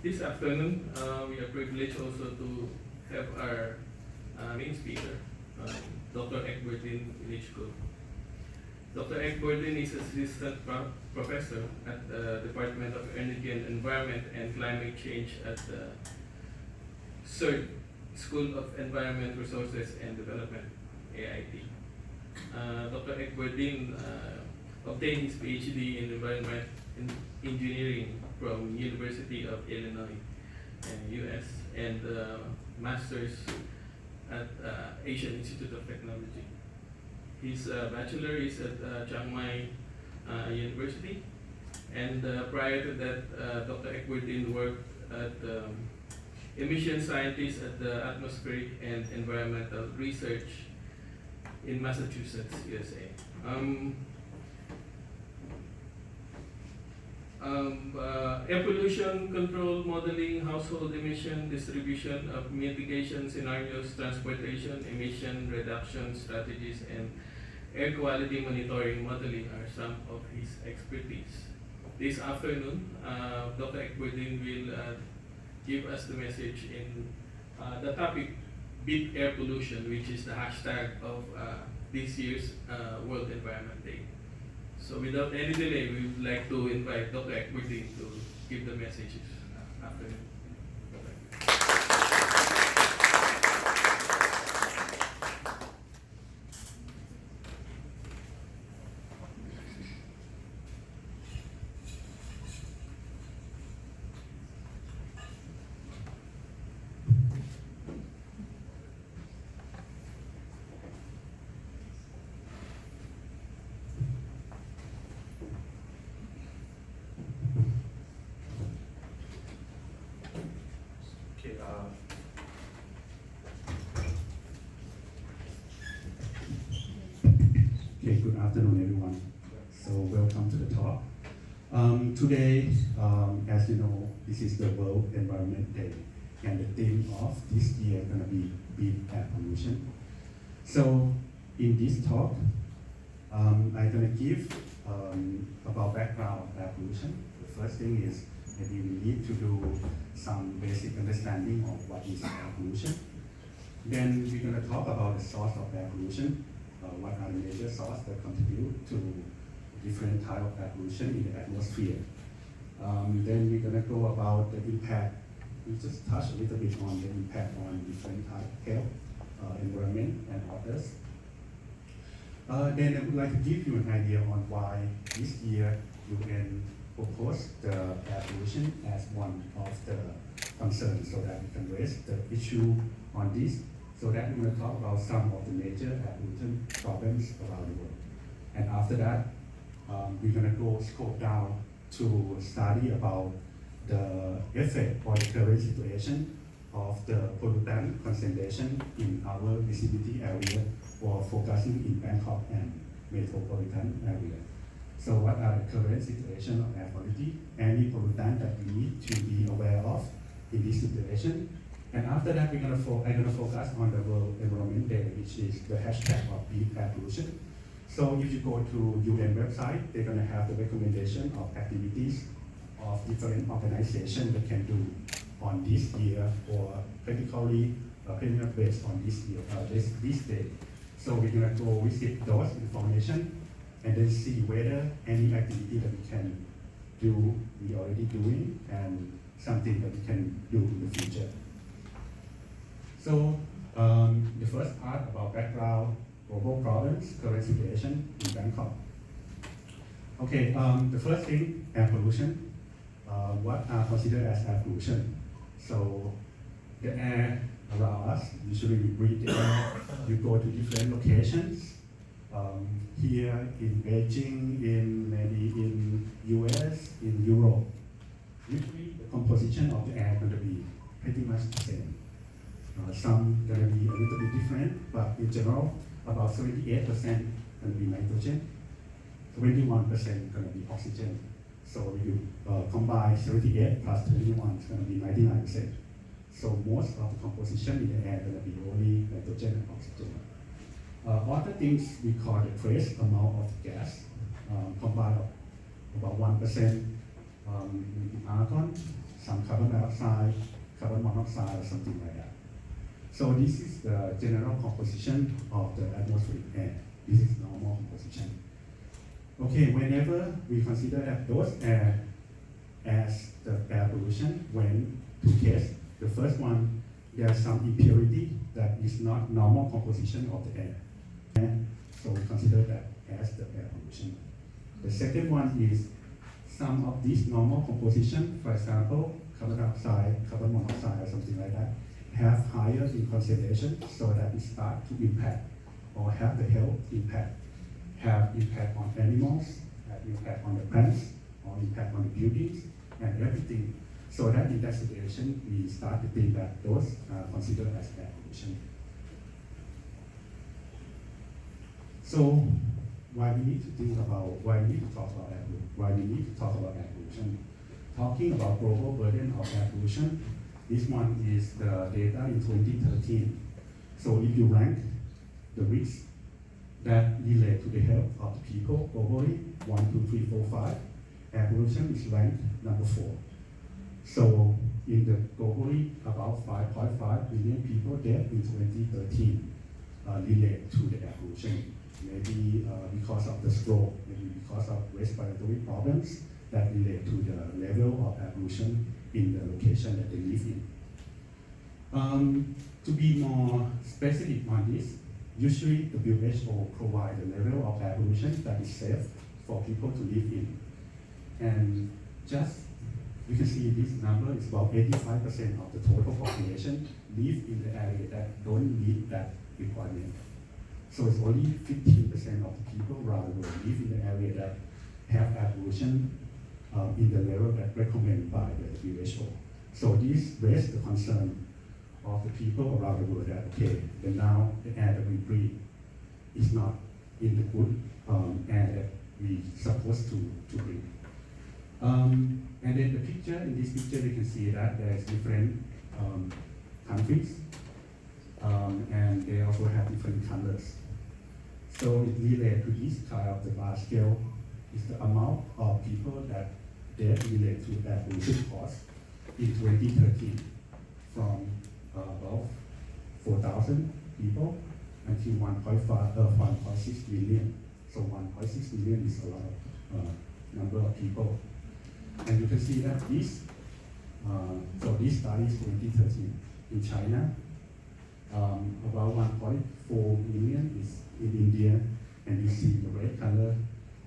This afternoon, we are privileged also to have our main speaker, Dr. Ekbordin Winijkul. Dr. Ekbordin is Assistant Professor at the Department of Energy and Environment and Climate Change at the CERT, School of Environment Resources and Development, AIT. Dr. Ekbordin obtained his PhD in Environment Engineering from University of Illinois, US, and Master's at Asian Institute of Technology. His bachelor is at Chiang Mai University, and prior to that, Dr. Ekbordin worked at emission scientist at the Atmospheric and Environmental Research in Massachusetts, USA. Air pollution control modeling, household emission distribution of mitigation scenarios, transportation emission reduction strategies, and air quality monitoring modeling are some of his expertise. This afternoon, Dr. Ekbordin will give us the message in the topic Beat Air Pollution, which is the hashtag of this year's World Environment Day. So without any delay, we would like to invite Dr. Ekbordin to give the messages afternoon. Okay, good afternoon, everyone. So welcome to the talk. Today, as you know, this is the World Environment Day, and the theme of this year is going to be Beat Air Pollution. So in this talk, I'm going to give about background of air pollution. The first thing is maybe we need to do some basic understanding of what is air pollution. Then we're going to talk about the source of air pollution. What are the major sources that contribute to different types of air pollution in the atmosphere. Then we're going to go about the impact. We just touch a little bit on the impact on different types of health, environment, and others. Then I would like to give you an idea on why this year UN proposed the air pollution as one of the concerns, so that we can raise the issue on this. So that we're going to talk about some of the major air pollution problems around the world. And after that, we're going to go scope down to study about the effect or the current situation of the pollutant concentration in our vicinity area, or focusing in Bangkok and metropolitan area. So what are the current situation of air quality, any pollutant that we need to be aware of in this situation. And after that, I'm going to focus on the World Environment Day, which is the hashtag of Beat Air Pollution. So if you go to UN website, they're going to have the recommendation of activities of different organizations that can do on this year, or particularly based on this year, this day. So we're going to go visit those information and then see whether any activity that we can do, we already doing, and something that we can do in the future. So the first part about background, global problems, current situation in Bangkok. Okay, the first thing, air pollution. What are considered as air pollution? So the air around us, usually we breathe the air, you go to different locations. Here in Beijing, maybe in US, in Europe. Usually the composition of the air is going to be pretty much the same. Some going to be a little bit different, but in general, about 78% going to be nitrogen, 21% going to be oxygen. So if you combine 78 plus 21, it's going to be 99%. So most of the composition in the air is going to be only nitrogen and oxygen. Other things we call the trace amount of gas, combined of about 1% argon, some carbon dioxide, carbon monoxide, or something like that. So this is the general composition of the atmospheric air. This is normal composition. Okay, whenever we consider that those air as the air pollution, when two cases, the first one, there's some impurity that is not normal composition of the air. And so we consider that as the air pollution. The second one is some of these normal composition, for example, carbon dioxide, carbon monoxide, or something like that, have higher in concentration so that it start to impact or have the health impact, have impact on animals, have impact on the plants, or impact on the buildings and everything. So that in that situation, we start to think that those are considered as air pollution. So why we need to think about, why we need to talk about air pollution, why we need to talk about air pollution. Talking about global burden of air pollution, this one is the data in 2013. So if you rank the risks that relate to the health of the people globally, 1, 2, 3, 4, 5, air pollution is ranked number 4. So in the globally, about 5.5 million people dead in 2013 relate to the air pollution. Maybe because of the stroke, maybe because of respiratory problems that relate to the level of air pollution in the location that they live in. To be more specific on this, usually the WHO provide a level of air pollution that is safe for people to live in. And just, you can see this number is about 85% of the total population live in the area that don't meet that requirement. So it's only 15% of the people around the world live in the area that have air pollution in the level that recommended by the WHO. So this raises the concern of the people around the world that, okay, then now the air that we breathe is not in the good air that we supposed to breathe. And then the picture, in this picture you can see that there's different countries and they also have different colors. So it relates to this kind of the bar scale is the amount of people that dead relate to air pollution cost in 2013 from about 4,000 people until 1.6 million. So 1.6 million is a lot of number of people. And you can see that this, so this study is 2013 in China. About 1.4 million is in India, and you see the red color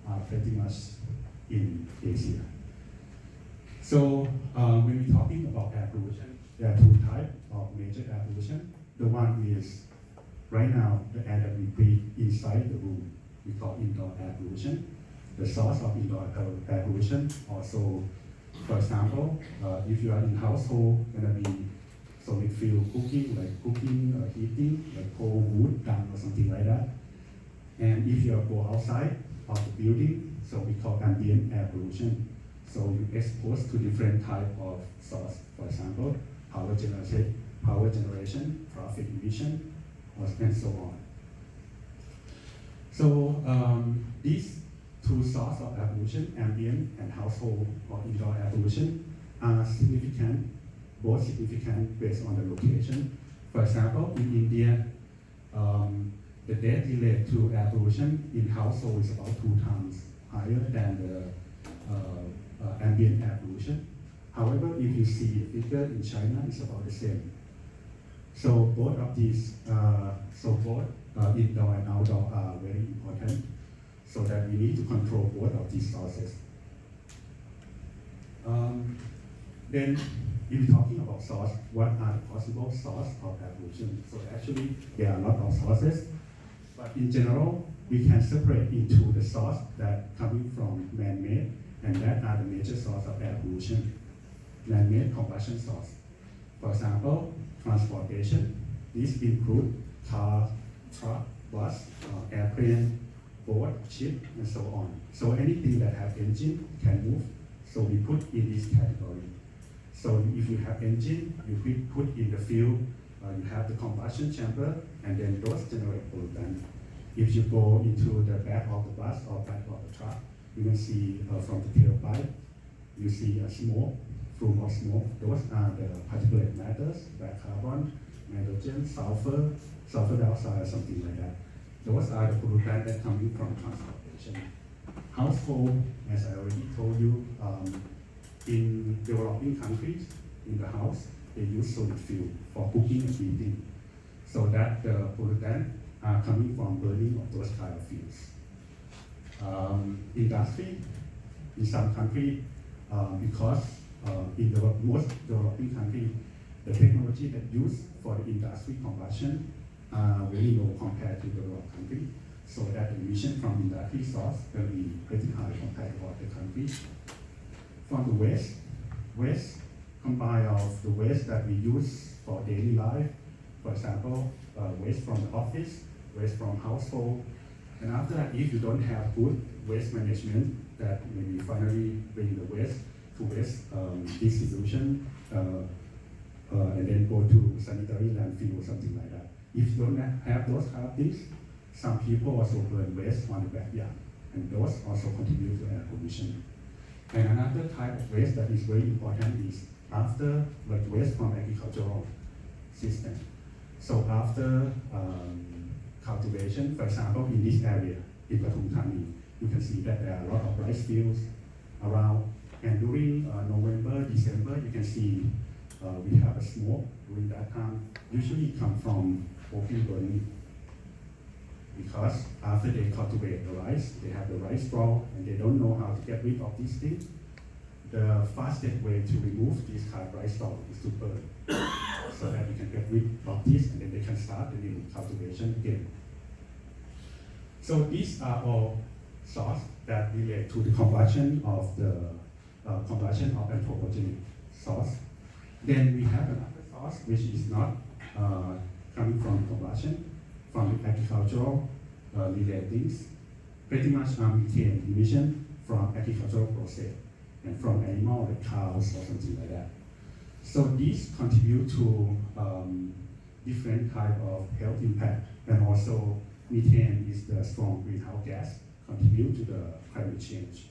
are pretty much in Asia. So when we're talking about air pollution, there are two types of major air pollution. The one is right now the air that we breathe inside the room, we call indoor air pollution. The source of indoor air pollution also, for example, if you are in household, gonna be solid fuel cooking, like cooking or heating, like coal, wood, dung, or something like that. And if you go outside of the building, so we call ambient air pollution. So you expose to different type of source, for example, power generation, traffic emission, and so on. So these two sources of air pollution, ambient and household or indoor air pollution, are significant, both significant based on the location. For example, in India, the death related to air pollution in household is about 2 times higher than the ambient air pollution. However, if you see the figure in China, it's about the same. So both of these, both indoor and outdoor are very important, so that we need to control both of these sources. Then, if we're talking about source, what are the possible sources of air pollution? So actually, there are a lot of sources, but in general, we can separate into the source that coming from man-made, and that are the major source of air pollution. Man-made combustion source. For example, transportation. This includes car, truck, bus, airplane, boat, ship, and so on. So anything that have engine can move. So we put in this category. So if you have engine, you put in the fuel, you have the combustion chamber, and then those generate pollutant. If you go into the back of the bus or back of the truck, you can see from the tailpipe, you see smoke fume or smoke. Those are the particulate matters, black carbon, nitrogen, sulfur dioxide, something like that. Those are the pollutants that coming from transportation. Household, as I already told you, in developing countries, in the house, they use solid fuel for cooking and heating. So that the pollutants are coming from burning of those kind of fuels. Industry, in some countries, because in the most developing countries, the technology that used for the industry combustion are very low compared to developed countries. So that the emission from industry source will be pretty high compared to other countries. From the waste combined of the waste that we use for daily life, for example, waste from the office, waste from household, and after that, if you don't have good waste management, that maybe finally bring the waste to waste distribution, and then go to sanitary landfill or something like that. If you don't have those kind of things, some people also burn waste on the backyard, and those also contribute to air pollution. And another type of waste that is very important is after like waste from agricultural system. So after cultivation, for example, in this area, in Pathum Thani, you can see that there are a lot of rice fields around. And during November, December, you can see we have a smoke during that time. Usually it comes from open burning. Because after they cultivate the rice, they have the rice straw, and they don't know how to get rid of these things. The fastest way to remove this kind of rice straw is to burn, so that you can get rid of this, and then they can start the new cultivation again. So these are all sources that relate to the combustion of anthropogenic source. Then we have another source which is not coming from combustion, from the agricultural related things, pretty much methane emission from agricultural process and from animal like cows or something like that. So these contribute to different type of health impact, and also methane is the strong greenhouse gas, contribute to the climate change.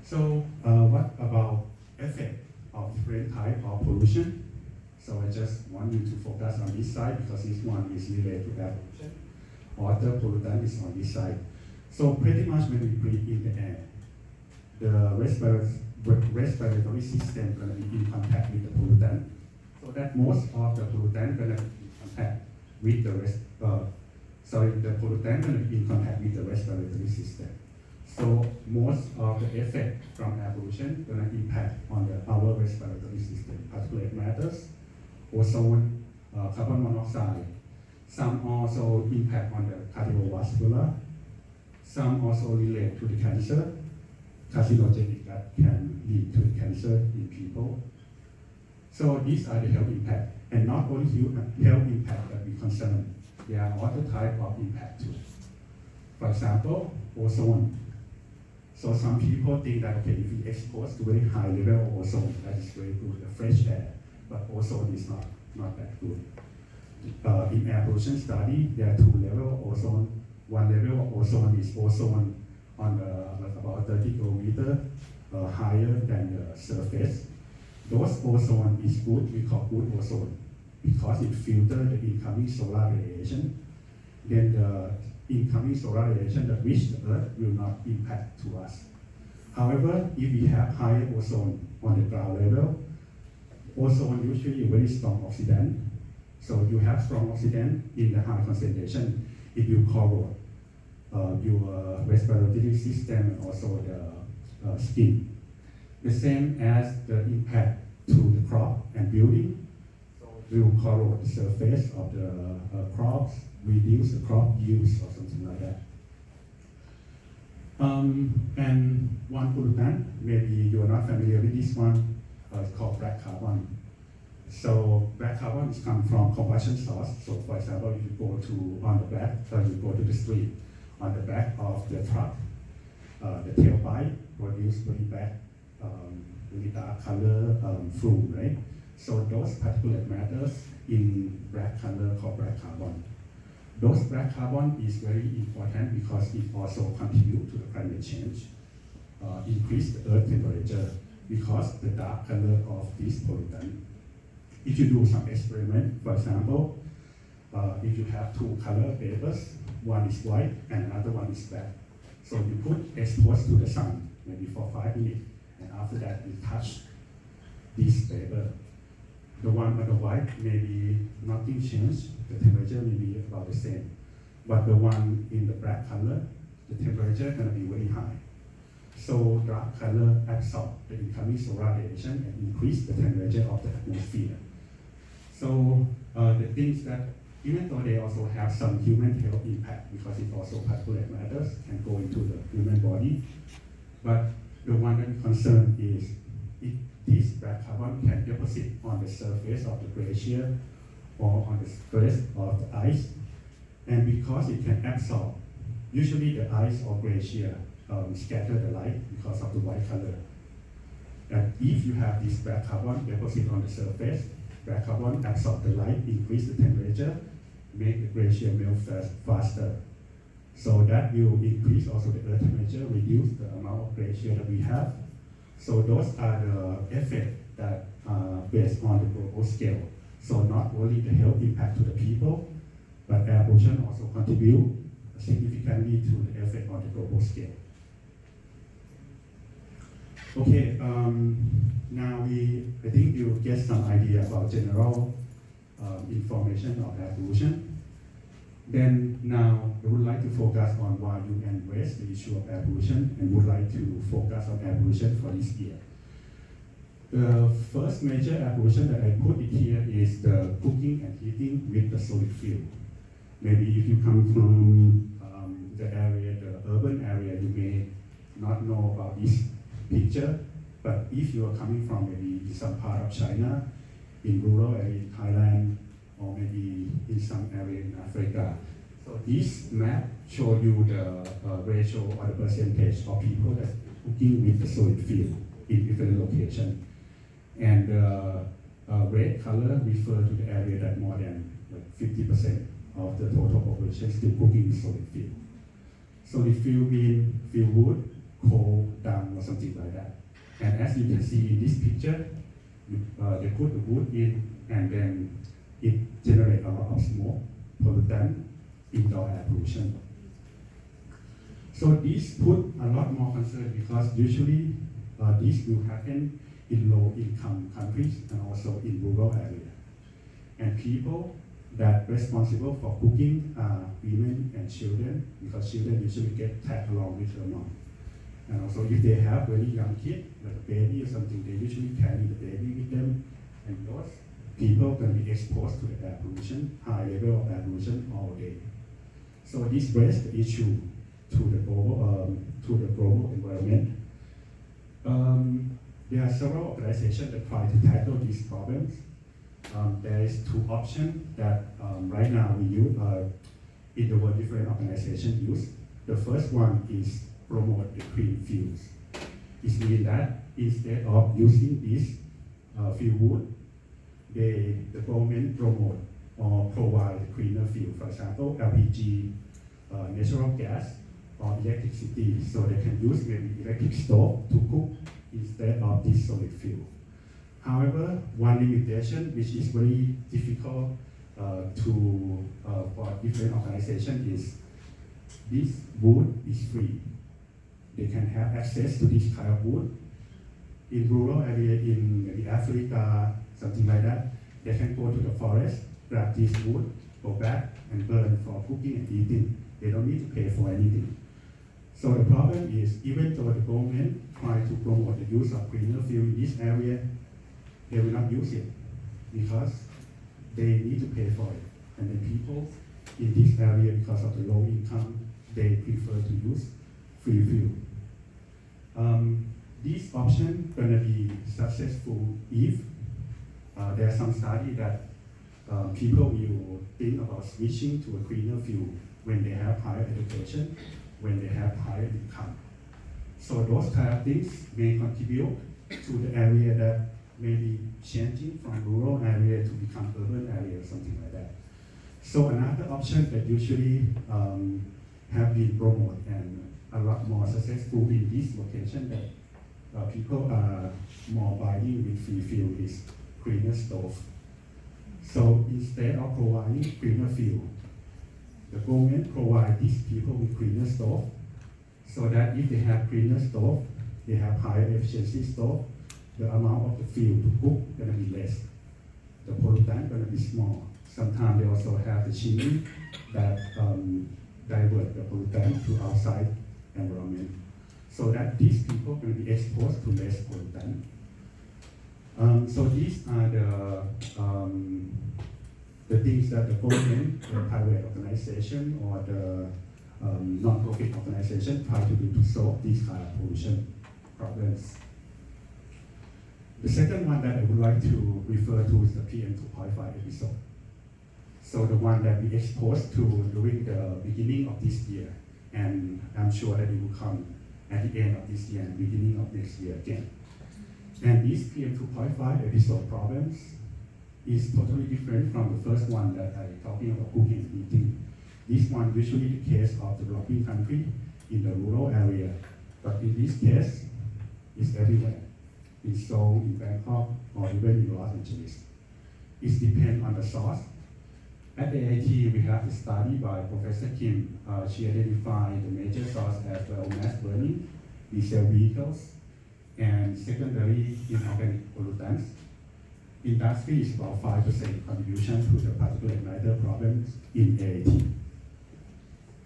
So what about effect of different type of pollution? So I just want you to focus on this side because this one is related to air pollution. Water pollutant is on this side. So pretty much when we breathe in the air, the respiratory system going to be in contact with the pollutant. So that most of the pollutant going to be in contact with the the pollutant going to be in contact with the respiratory system. So most of the effect from air pollution going to impact on our respiratory system, particulate matters, ozone, carbon monoxide. Some also impact on the cardiovascular. Some also relate to the cancer, carcinogenic that can lead to cancer in people. So these are the health impact, and not only health impact that we concern. There are other type of impact too. For example, ozone. So some people think that okay, if we expose to very high level of ozone, that is very good, the fresh air. But ozone is not that good. In air pollution study, there are two levels of ozone. One level of ozone is ozone on about 30 kilometers higher than the surface. Those ozone is good, we call good ozone, because it filters the incoming solar radiation. Then the incoming solar radiation that reaches the Earth will not impact to us. However, if we have higher ozone on the ground level, ozone usually a very strong oxidant. So you have strong oxidant in the high concentration, it will corrode your respiratory system and also the skin. The same as the impact to the crop and building, so it will corrode the surface of the crops, reduce the crop yields or something like that. And one pollutant, maybe you are not familiar with this one, it's called black carbon. So black carbon is come from combustion source. So for example, if you go to on the back, so you go to the street, on the back of the truck, the tailpipe produce very bad, really dark color flume, right? So those particulate matters in black color called black carbon. Those black carbon is very important because it also contribute to the climate change. increase the earth temperature because the dark color of this pollutant. If you do some experiment, for example, if you have two color papers, one is white and another one is black. So you put exposed to the sun, maybe for 5 minutes, and after that you touch this paper. The one on the white, maybe nothing changed, the temperature may be about the same. But the one in the black color, the temperature gonna be very high. So dark color absorb the incoming solar radiation and increase the temperature of the atmosphere. So the things that, even though they also have some human health impact because it also particulate matters can go into the human body, but the one that concern is if this black carbon can deposit on the surface of the glacier or on the surface of the ice, and because it can absorb, usually the ice or glacier scatter the light because of the white color. And if you have this black carbon deposit on the surface, black carbon absorb the light, increase the temperature, make the glacier melt faster. So that will increase also the earth temperature, reduce the amount of glacier that we have. So those are the effects that are based on the global scale. So not only the health impact to the people, but air pollution also contribute significantly to the effect on the global scale. Okay, now I think you'll get some idea about general information of air pollution. Then now I would like to focus on why UN raised the issue of air pollution and would like to focus on air pollution for this year. The first major air pollution that I put it here is the cooking and heating with the solid fuel. Maybe if you come from the area, the urban area, you may not know about this picture, but if you are coming from maybe some part of China, in rural area in Thailand, or maybe in some area in Africa. So this map shows you the ratio or the percentage of people that cooking with the solid fuel in different locations. And red color refer to the area that more than like 50% of the total population still cooking with solid fuel. Solid fuel means fuel wood, coal, dung, or something like that. And as you can see in this picture, they put the wood in and then it generates a lot of smoke, pollutant, indoor air pollution. So this put a lot more concern because usually this will happen in low-income countries and also in rural areas. And people that responsible for cooking are women and children, because children usually get tagged along with their mom. And also if they have very young kid, like a baby or something, they usually carry the baby with them, and those people can be exposed to the air pollution, high level of air pollution all day. So this raises the issue to the global environment. There are several organizations that try to tackle these problems. There is two options that right now we use in the world different organizations use. The first one is promote the clean fuels. It means that instead of using this fuel wood, the government promote or provide cleaner fuel, for example, LPG, natural gas, or electricity, so they can use maybe electric stove to cook instead of this solid fuel. However, one limitation which is very difficult for different organizations is this wood is free. They can have access to this kind of wood. In rural area in maybe Africa, something like that, they can go to the forest, grab this wood, go back and burn for cooking and eating. They don't need to pay for anything. So the problem is, even though the government try to promote the use of cleaner fuel in this area, they will not use it because they need to pay for it. And then people in this area, because of the low income, they prefer to use free fuel. This option gonna be successful if there's some study that people will think about switching to a cleaner fuel when they have higher education, when they have higher income. So those kind of things may contribute to the area that may be changing from rural area to become urban area or something like that. So another option that usually have been promoted and a lot more successful in this location that people are more buying with free fuel is cleaner stove. So instead of providing cleaner fuel, the government provide these people with cleaner stove, so that if they have cleaner stove, they have higher efficiency stove, the amount of the fuel to cook gonna be less. The pollutant gonna be small. Sometimes they also have the chimney that divert the pollutant to outside environment, so that these people will be exposed to less pollutant. So these are the things that the government, the private organization, or the non-profit organization try to do to solve these kind of pollution problems. The second one that I would like to refer to is the PM2.5 episode. So the one that we exposed to during the beginning of this year, and I'm sure that it will come at the end of this year and beginning of next year again. And this PM2.5 episode problems is totally different from the first one that I talking about cooking and eating. This one usually the case of developing country in the rural area, but in this case, it's everywhere. In Seoul, in Bangkok, or even in Los Angeles. It depends on the source. At the AIT, we have a study by Professor Kim. She identified the major source as well mass burning, diesel vehicles, and secondary inorganic pollutants. Industry is about 5% contribution to the particulate matter problems in AIT.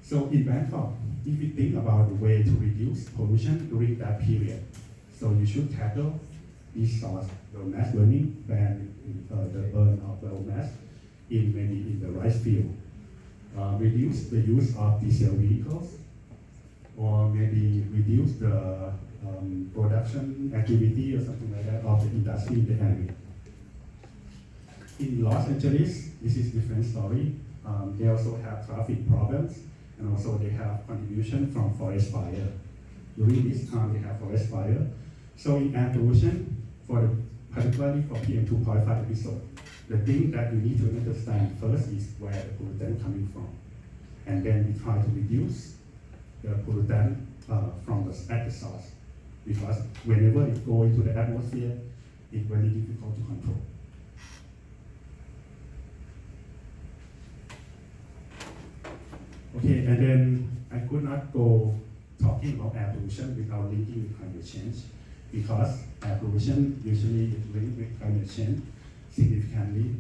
So in Bangkok, if you think about the way to reduce pollution during that period, so you should tackle this source, the mass burning, ban the burn of biomass in the rice field. Reduce the use of diesel vehicles, or maybe reduce the production activity or something like that of the industry in the area. In Los Angeles, this is different story. They also have traffic problems, and also they have contribution from forest fire. During this time, they have forest fire. So in air pollution, particularly for PM2.5 episode, the thing that you need to understand first is where the pollutant coming from. And then we try to reduce the pollutant at the source. Because whenever it goes into the atmosphere, it's very difficult to control. Okay, and then I could not go talking about air pollution without linking with climate change, because air pollution usually is linked with climate change significantly.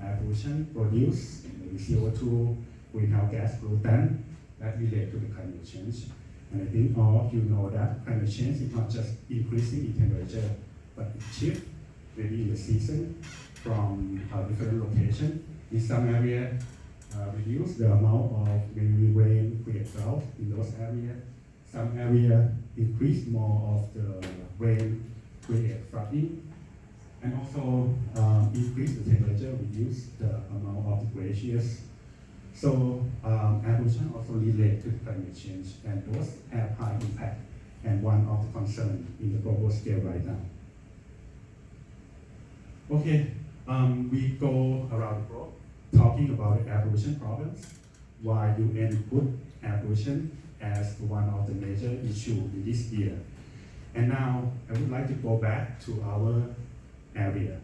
Air pollution produce maybe CO2, greenhouse gas pollutant that relate to the climate change. And I think all of you know that climate change is not just increasing in temperature, but it shifts maybe in the season from different location. In some area, reduce the amount of maybe rain create drought in those areas. Some area increase more of the rain create flooding, and also increase the temperature, reduce the amount of the glaciers. So air pollution also relate to climate change, and those have high impact, and one of the concern in the global scale right now. Okay, we go around the globe talking about air pollution problems, why UN put air pollution as one of the major issues in this year. And now I would like to go back to our area,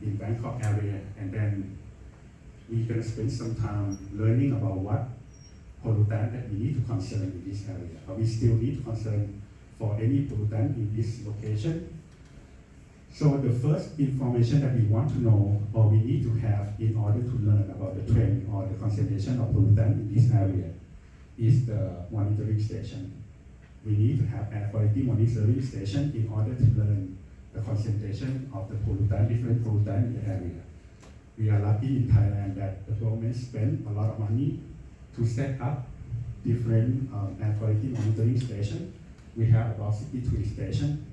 in Bangkok area, and then we're going to spend some time learning about what pollutant that we need to concern in this area. We still need to concern for any pollutant in this location. So the first information that we want to know, or we need to have in order to learn about the trend or the concentration of pollutant in this area, is the monitoring station. We need to have air quality monitoring station in order to learn the concentration of the pollutant, different pollutant in the area. We are lucky in Thailand that the government spent a lot of money to set up different air quality monitoring stations. We have about 63 stations,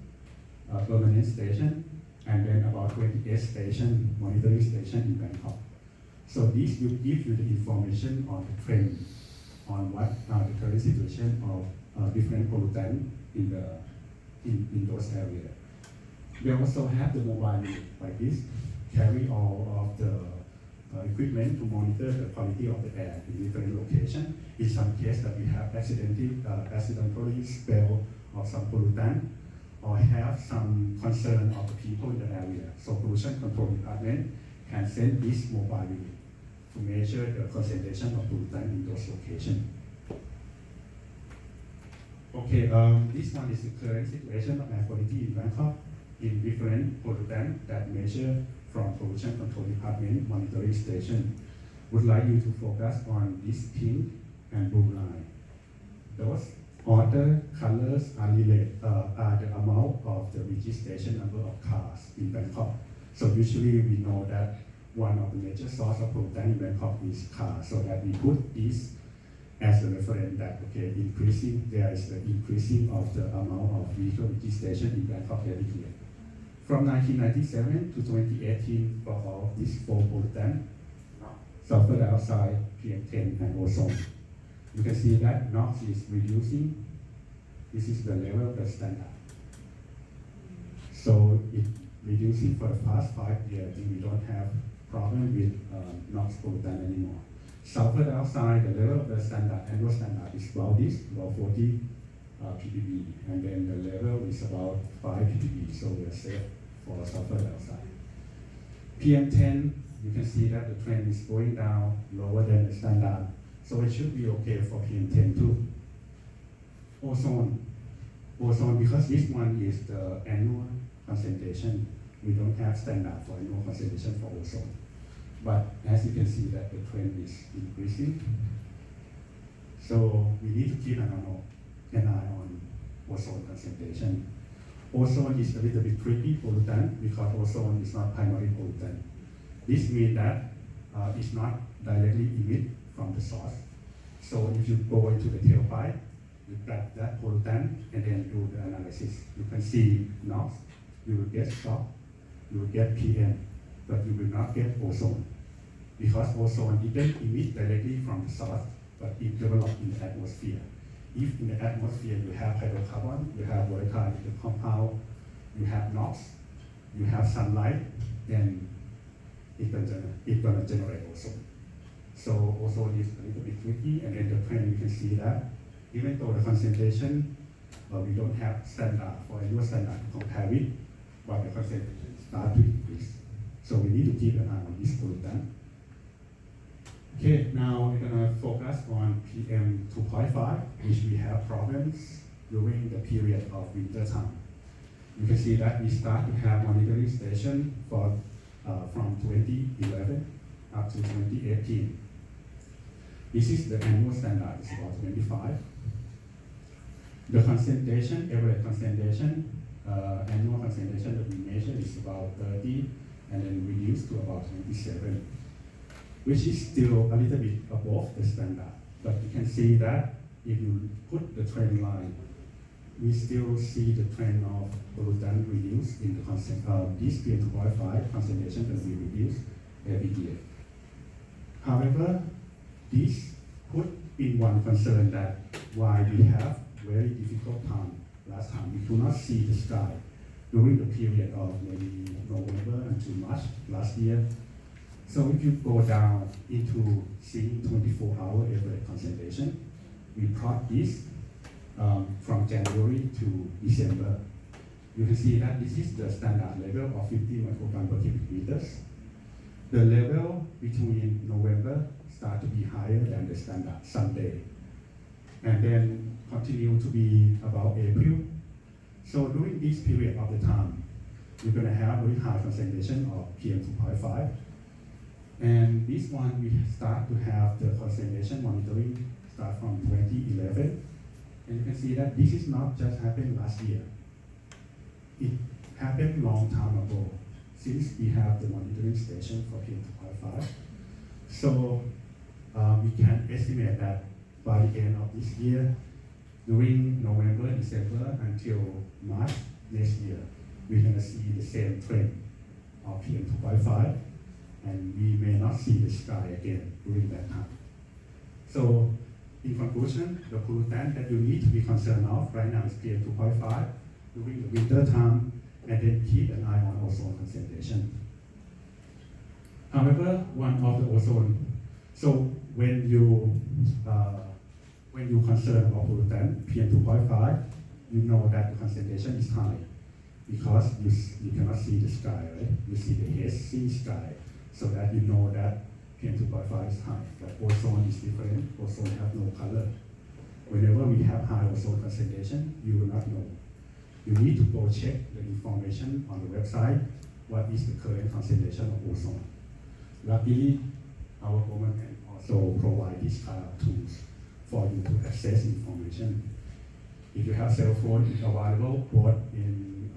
permanent station, and then about 28 station, monitoring station in Bangkok. So this will give you the information on the trend, on what the current situation of different pollutants in those areas. We also have the mobile unit like this, carry all of the equipment to monitor the quality of the air in different locations. In some cases that we have accidentally spill of some pollutant or have some concern of the people in the area. So pollution control department can send this mobile unit to measure the concentration of pollutant in those locations. Okay, this one is the current situation of air quality in Bangkok in different pollutants that measure from Pollution Control Department monitoring station. Would like you to focus on this pink and blue line. Those other colors are the amount of the registration number of cars in Bangkok. So usually we know that one of the major source of pollutant in Bangkok is cars, so that we put this as a reference that there is the increasing of the amount of vehicle registration in Bangkok every year. From 1997 to 2018, for all these four pollutants, sulfur dioxide, PM10, and ozone. You can see that NOx is reducing. This is the level of the standard. So it reducing for the past 5 years. We don't have problem with NOx pollutant anymore. Sulfur dioxide, the level of the standard, annual standard is about this, about 40 ppb, and then the level is about 5 ppb, so we are safe for sulfur dioxide. PM10, you can see that the trend is going down lower than the standard, so it should be okay for PM10 too. Ozone, because this one is the annual concentration, we don't have standard for annual concentration for ozone. But as you can see that the trend is increasing. So we need to keep an eye on ozone concentration. Ozone is a little bit tricky pollutant because ozone is not primary pollutant. This means that it's not directly emitted from the source. So if you go into the tailpipe, you grab that pollutant and then do the analysis. You can see NOx, you will get SOx, you will get PM, but you will not get ozone. Because ozone didn't emit directly from the source, but it developed in the atmosphere. If in the atmosphere you have hydrocarbon, you have volatile compound, you have NOx, you have sunlight, then it's gonna generate ozone. So ozone is a little bit tricky, and then the trend you can see that even though the concentration we don't have standard for annual standard to compare with, but the concentration starts to increase. So we need to keep an eye on this pollutant. Okay, now we're going to focus on PM 2.5, which we have problems during the period of winter time. You can see that we start to have monitoring station for from 2011 up to 2018. This is the annual standard, it's about 25. The concentration, average concentration, annual concentration that we measure is about 30 and then reduced to about 27. Which is still a little bit above the standard. But you can see that if you put the trend line, we still see the trend of pollutant reduced in the this PM2.5 concentration that we reduce every year. However, this put in one concern that why we have very difficult time last time. We could not see the sky during the period of maybe November until March last year. So if you go down into seeing 24-hour average concentration, we plot this from January to December. You can see that this is the standard level of 50 microgram per cubic meters. The level between November start to be higher than the standard Sunday, and then continue to be about April. So during this period of the time, you're going to have very high concentration of PM2.5. And this one, we start to have the concentration monitoring start from 2011. And you can see that this is not just happened last year. It happened long time ago, since we have the monitoring station for PM2.5. So we can estimate that by the end of this year, during November, December, until March next year, we're going to see the same trend of PM2.5. And we may not see the sky again during that time. So, in conclusion, the pollutant that you need to be concerned of right now is PM2.5 during the winter time, and then keep an eye on ozone concentration. However, one of the ozone, so when you concern about pollutant PM2.5, you know that the concentration is high because you cannot see the sky, right? You see the hazy sky, so that you know that PM2.5 is high. But ozone is different. Ozone have no color. Whenever we have high ozone concentration, you will not know. You need to go check the information on the website. What is the current concentration of ozone? Luckily, our government also provide these kind of tools for you to access information. If you have cell phone, it's available both in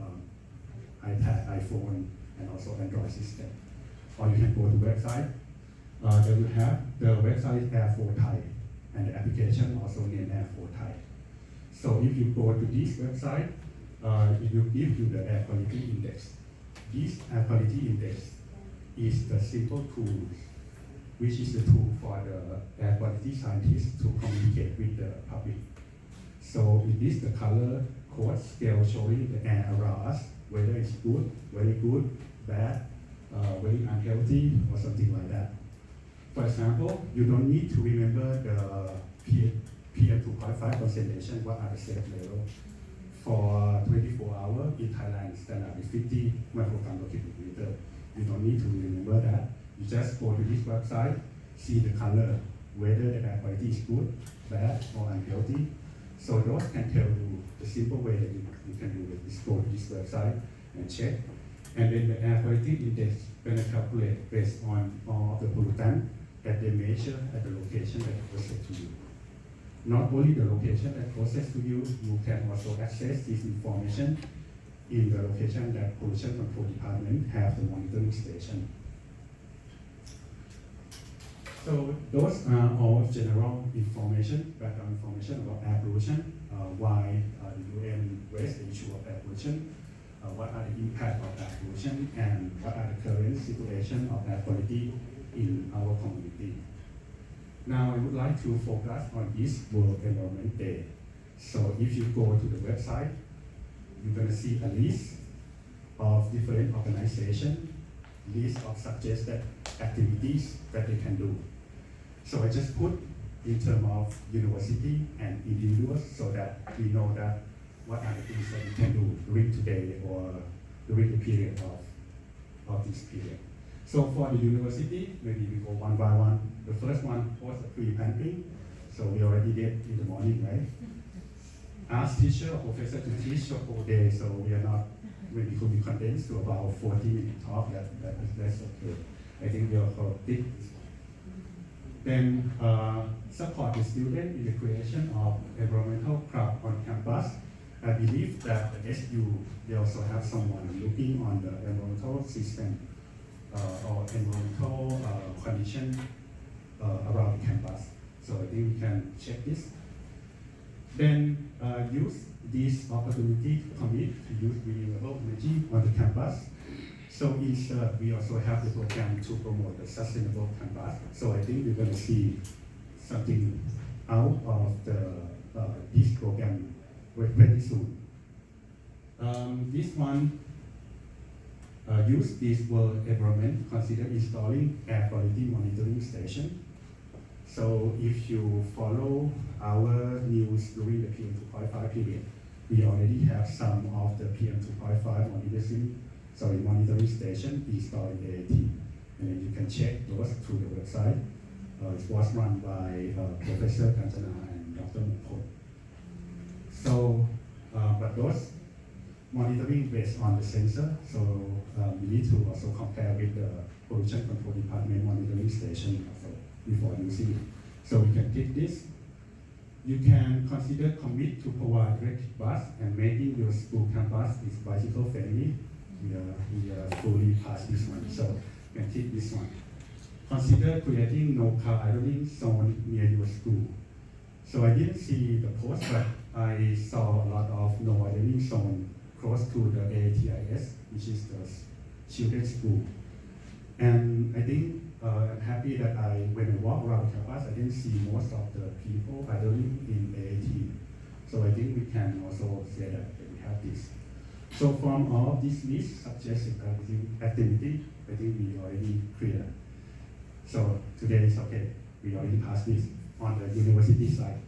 iPad, iPhone, and also Android system. Or you can go to website. They will have the website Air for Thai, and the application also named Air for Thai. So if you go to this website, it will give you the air quality index. This air quality index is the simple tool, which is the tool for the air quality scientists to communicate with the public. So it is the color code scale showing the air around us, whether it's good, very good, bad, very unhealthy, or something like that. For example, you don't need to remember the PM2.5 concentration, what are the safe level. For 24 hours in Thailand, standard is 50 microgram per cubic meter. You don't need to remember that. You just go to this website, see the color, whether the air quality is good, bad, or unhealthy. So those can tell you the simple way that you can do it is go to this website and check. And then the air quality index going to calculate based on all the pollutant that they measure at the location that closest to you. Not only the location that closest to you, you can also access this information in the location that Pollution Control Department have the monitoring station. So those are all general information, background information about air pollution, why the UN raised the issue of air pollution, what are the impacts of air pollution, and what are the current situation of air quality in our community. Now I would like to focus on this World Environment Day. So if you go to the website, you're going to see a list of different organizations, list of suggested activities that they can do. So I just put in terms of university and individuals so that we know that what are the things that we can do during today or during the period of this period. So for the university, maybe we go one by one. The first one was a pre-planting. So we already did in the morning, right? Ask teacher or professor to teach the whole day, so we are not, maybe could be condensed to about 40-minute talk, that's okay. I think we also did this one. Then support the student in the creation of environmental club on campus. I believe that the SU, they also have someone looking on the environmental system or environmental condition around the campus. So I think we can check this. Then use this opportunity to commit to use renewable energy on the campus. So in we also have the program to promote the sustainable campus. So I think we're going to see something out of this program pretty soon. This one use this World Environment, consider installing air quality monitoring station. So if you follow our news during the PM2.5 period, we already have some of the PM2.5 monitoring station installed in AAT. And then you can check those through the website. It was run by Professor Kanchana and Dr. Mukho. So, but those monitoring based on the sensor, so we need to also compare with the Pollution Control Department monitoring station also before using it. So we can take this. You can consider commit to provide electric bus and making your school campus is bicycle friendly. We are fully past this one, so you can take this one. Consider creating no car idling zone near your school. So I didn't see the post, but I saw a lot of no idling zone close to the AATIS, which is the children's school. And I think I'm happy that when I walk around campus, I didn't see most of the people idling in AAT. So I think we can also say that we have this. So from all of these lists, suggested activity, I think we already clear. So today is okay. We already passed this on the university side.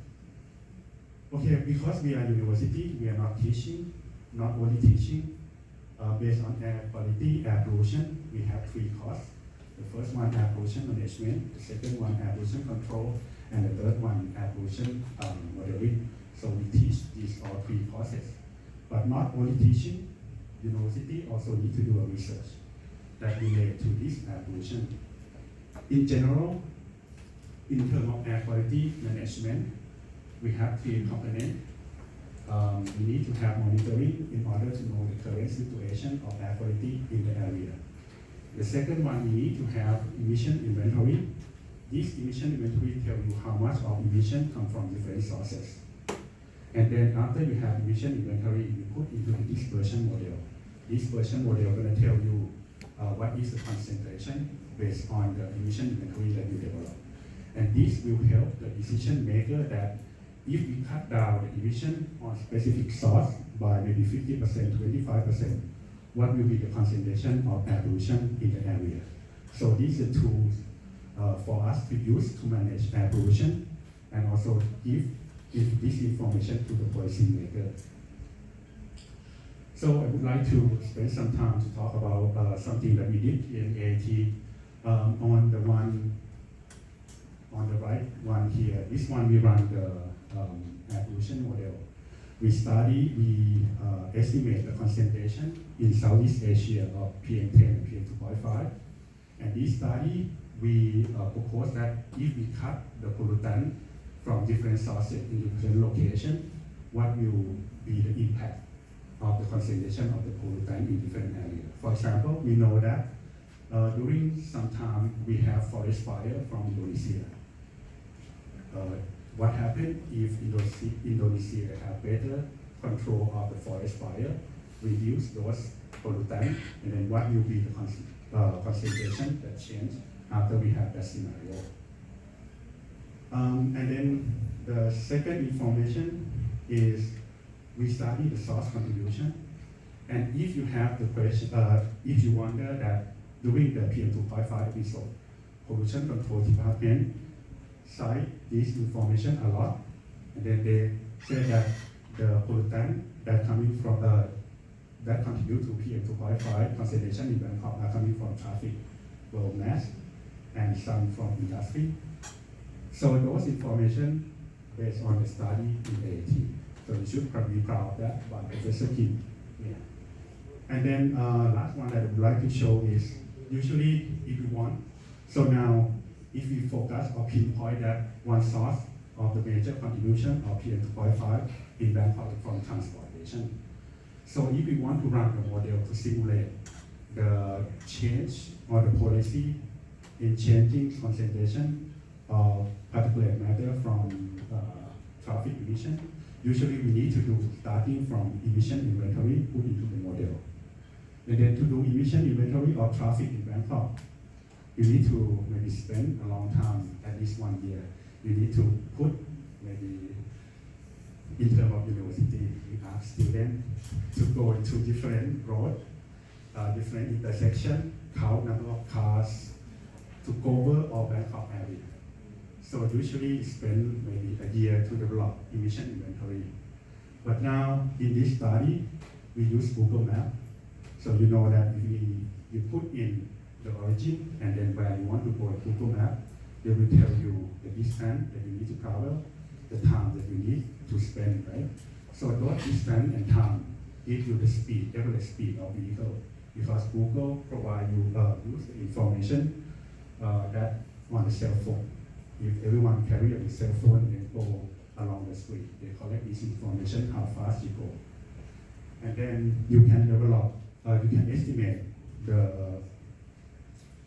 Okay, because we are university, we are not teaching, not only teaching. Based on air quality, air pollution, we have 3 courses. The first one, air pollution management. The second one, air pollution control. And the third one, air pollution modeling. So we teach these all 3 courses. But not only teaching, university also need to do a research that relate to this air pollution. In general, in terms of air quality management, we have 3 components. We need to have monitoring in order to know the current situation of air quality in the area. The second one, we need to have emission inventory. This emission inventory tells you how much of emission come from different sources. And then after you have emission inventory, you put into the dispersion model. Dispersion model going to tell you what is the concentration based on the emission inventory that you develop. And this will help the decision maker that if we cut down the emission on specific source by maybe 50%, 25%, what will be the concentration of air pollution in the area? So these are tools for us to use to manage air pollution and also give this information to the policy maker. So I would like to spend some time to talk about something that we did in AAT. On the one on the right one here, this one we run the air pollution model. We estimate the concentration in Southeast Asia of PM10 and PM2.5. And this study, we propose that if we cut the pollutant from different sources in different locations, what will be the impact of the concentration of the pollutant in different areas. For example, we know that during some time we have forest fire from Indonesia. What happens if Indonesia have better control of the forest fire, reduce those pollutants, and then what will be the concentration that change after we have that scenario? And then the second information is we study the source contribution. And if you have the question, if you wonder that during the PM2.5 episode, Pollution Control Department cite this information a lot, and then they say that the pollutant that coming from that contribute to PM2.5 concentration in Bangkok are coming from traffic, road mass, and some from industry. So those information based on the study in AAT. So you should probably be proud of that by Professor Kim. Yeah. And then last one that I would like to show is usually if you want. So now if we focus or pinpoint that one source of the major contribution of PM2.5 in Bangkok from transportation. So if we want to run the model to simulate the change or the policy in changing concentration of particulate matter from traffic emission, usually we need to do starting from emission inventory put into the model. And then to do emission inventory of traffic in Bangkok, you need to maybe spend a long time, at least 1 year. You need to put maybe in terms of university, we ask students to go into different roads, different intersection, count number of cars to cover all Bangkok area. So usually spend maybe a year to develop emission inventory. But now in this study, we use Google Maps. So you know that if you put in the origin and then where you want to go in Google Maps, they will tell you the distance that you need to travel, the time that you need to spend, right? So those distance and time give you the speed, average speed of vehicle, because Google provide you use the information that on the cell phone. If everyone carry a cell phone and go along the street, they collect this information how fast you go, and then you can develop, you can estimate the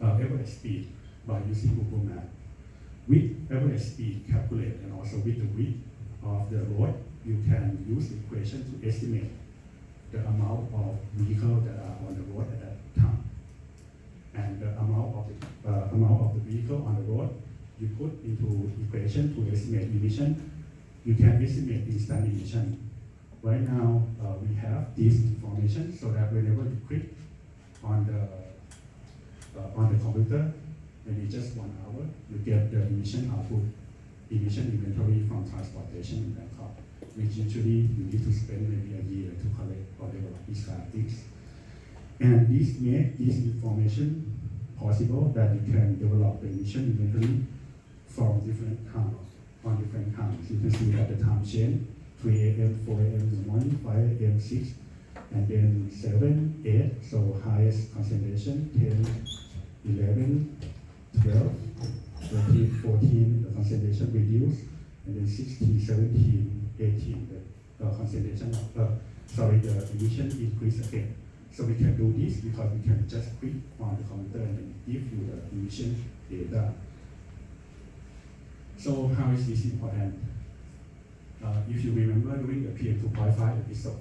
average speed by using Google Maps. With average speed calculate and also with the width of the road, you can use the equation to estimate the amount of vehicles that are on the road at that time. And the amount of the vehicle on the road, you put into equation to estimate emission. You can estimate instant emission. Right now, we have this information so that whenever you click on the computer, maybe just 1 hour, you get the emission output, emission inventory from transportation in Bangkok, which usually you need to spend maybe a year to collect or develop these kind of things. And this makes this information possible that you can develop the emission inventory from different times, on different times. You can see that the time change, 3 a.m., 4 a.m. in the morning, 5 a.m., 6, and then 7, 8, so highest concentration, 10, 11, 12, 13, 14, the concentration reduced, and then 16, 17, 18, the concentration, the emission increase again. So we can do this because we can just click on the computer and give you the emission data. So how is this important? If you remember during the PM2.5 episode,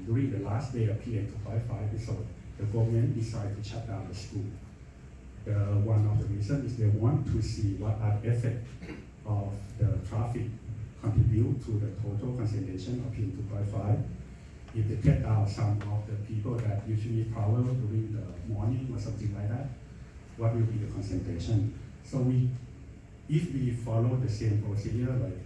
during the last day of PM2.5 episode, the government decided to shut down the school. One of the reasons is they want to see what are the effects of the traffic contribute to the total concentration of PM2.5. If they cut out some of the people that usually travel during the morning or something like that, what will be the concentration? So if we follow the same procedure like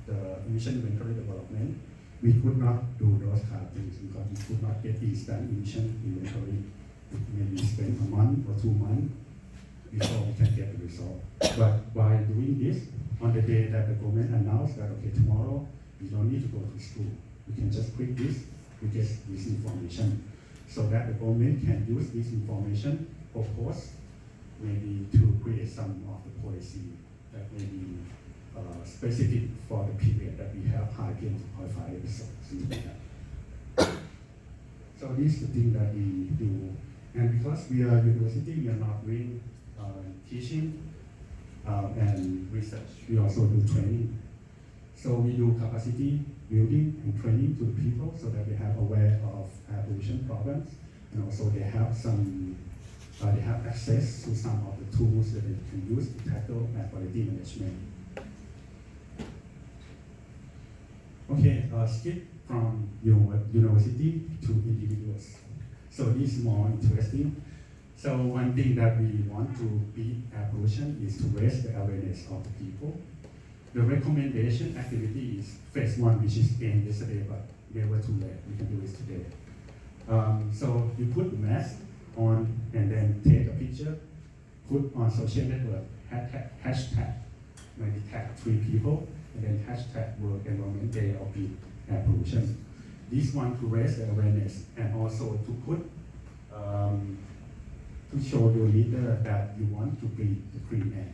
the emission inventory development, we could not do those kind of things because we could not get instant emission inventory. It maybe spend a month or 2 months before we can get the result. But by doing this, on the day that the government announced that, okay, tomorrow we don't need to go to school, we can just click this, we get this information. So that the government can use this information, of course, maybe to create some of the policy that may be specific for the period that we have high PM2.5 episodes. So this is the thing that we do. And because we are a university, we are not doing teaching and research. We also do training. So we do capacity building and training to the people so that they have aware of air pollution problems, and also they have some, they have access to some of the tools that they can use to tackle air quality management. Okay, skip from university to individuals. So this is more interesting. So one thing that we want to beat air pollution is to raise the awareness of the people. The recommendation activity is phase 1, which is aimed yesterday, but never too late. We can do it today. So you put the mask on and then take a picture, put on social network, hashtag, maybe tag 3 people, and then hashtag World Environment Day of Beat Air Pollution. This one to raise the awareness and also to put, to show your leader that you want to breathe the clean air.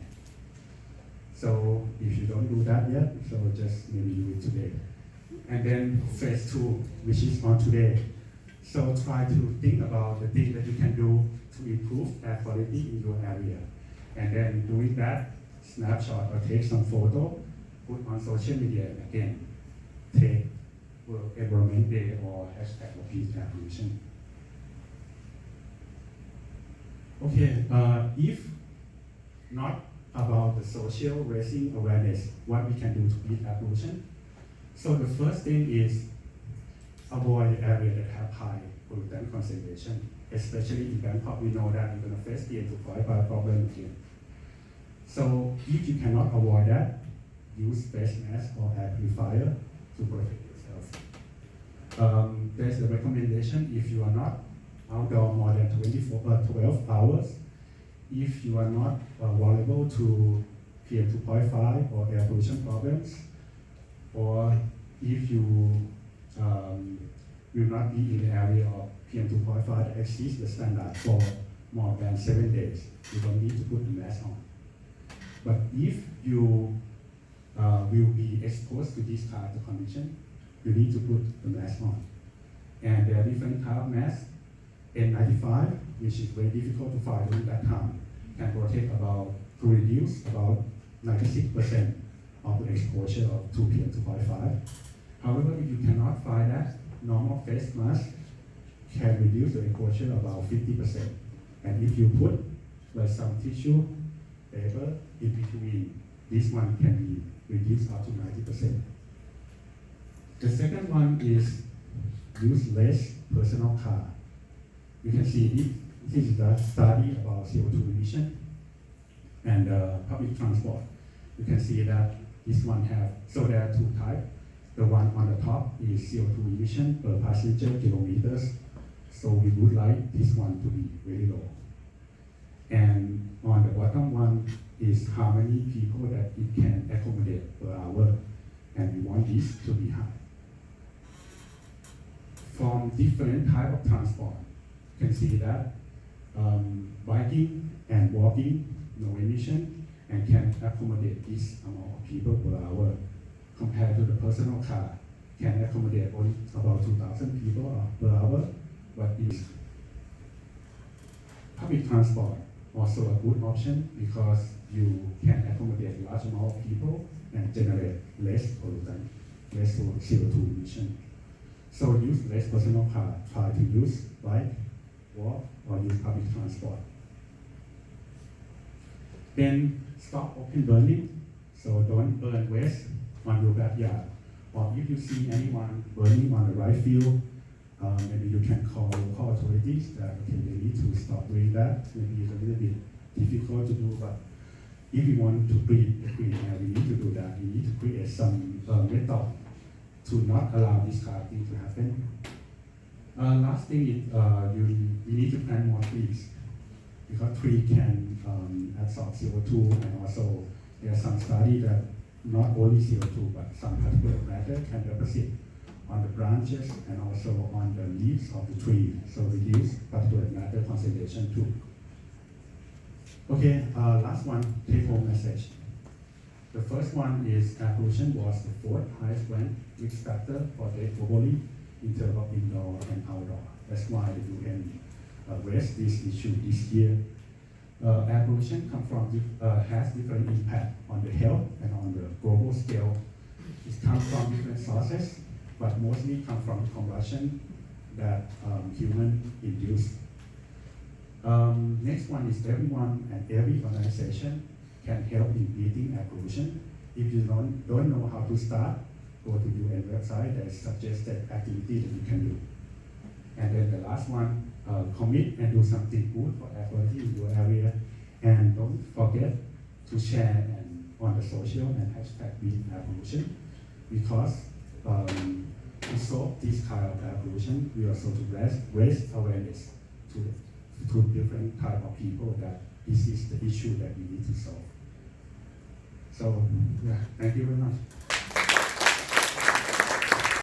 So if you don't do that yet, so just maybe do it today. And then phase 2, which is on today. So try to think about the things that you can do to improve air quality in your area. And then doing that, snapshot or take some photo, put on social media, and again, take World Environment Day or hashtag of peace air pollution. Okay, if not about the social raising awareness, what we can do to beat air pollution. So the first thing is avoid the area that have high pollutant concentration, especially in Bangkok. We know that we're going to face the PM2.5 problem again. So if you cannot avoid that, use face mask or air purifier to protect yourself. There's a recommendation if you are not outdoor more than 12 hours, if you are not vulnerable to PM2.5 or air pollution problems, or if you will not be in the area of PM2.5 that exceeds the standard for more than 7 days, you don't need to put the mask on. But if you will be exposed to this kind of condition, you need to put the mask on. And there are different types of masks. N95, which is very difficult to find during that time, can protect to reduce about 96% of the exposure to PM2.5. However, if you cannot find that, normal face mask can reduce the exposure about 50%. And if you put like some tissue, paper in between, this one can be reduced up to 90%. The second one is use less personal car. You can see This is the study about CO2 emission and public transport. You can see that this one have, so there are two types. The one on the top is CO2 emission per passenger kilometers. So we would like this one to be very low. And on the bottom one is how many people that it can accommodate per hour. And we want this to be high. From different type of transport, you can see that biking and walking, no emission, and can accommodate this amount of people per hour. Compared to the personal car, can accommodate only about 2,000 people per hour, but is public transport also a good option because you can accommodate large amount of people and generate less pollutant, less CO2 emission. So use less personal car, try to use bike, walk, or use public transport. Then stop open burning, so don't burn waste on your backyard. Or if you see anyone burning on the right field, maybe you can call local authorities that okay, they need to stop doing that. Maybe it's a little bit difficult to do, but if you want to breathe the clean air, we need to do that. We need to create some method to not allow this kind of thing to happen. Last thing is we need to plant more trees because tree can absorb CO2, and also there are some study that not only CO2 but some particulate matter can deposit on the branches and also on the leaves of the tree, so reduce particulate matter concentration too. Okay, last one, take-home message. The first one is air pollution was the fourth highest ranked risk factor for death globally in terms of indoor and outdoor. That's why the UN raised this issue this year. Air pollution has different impact on the health and on the global scale. It comes from different sources, but mostly come from the combustion that human induce. Next one is everyone and every organization can help in beating air pollution. If you don't know how to start, go to UN website. There is suggested activity that you can do. And then the last one, commit and do something good for air quality in your area. And don't forget to share on the social and hashtag beat air pollution, because to solve this kind of air pollution, we also to raise awareness to different type of people that this is the issue that we need to solve. So, yeah, thank you very much.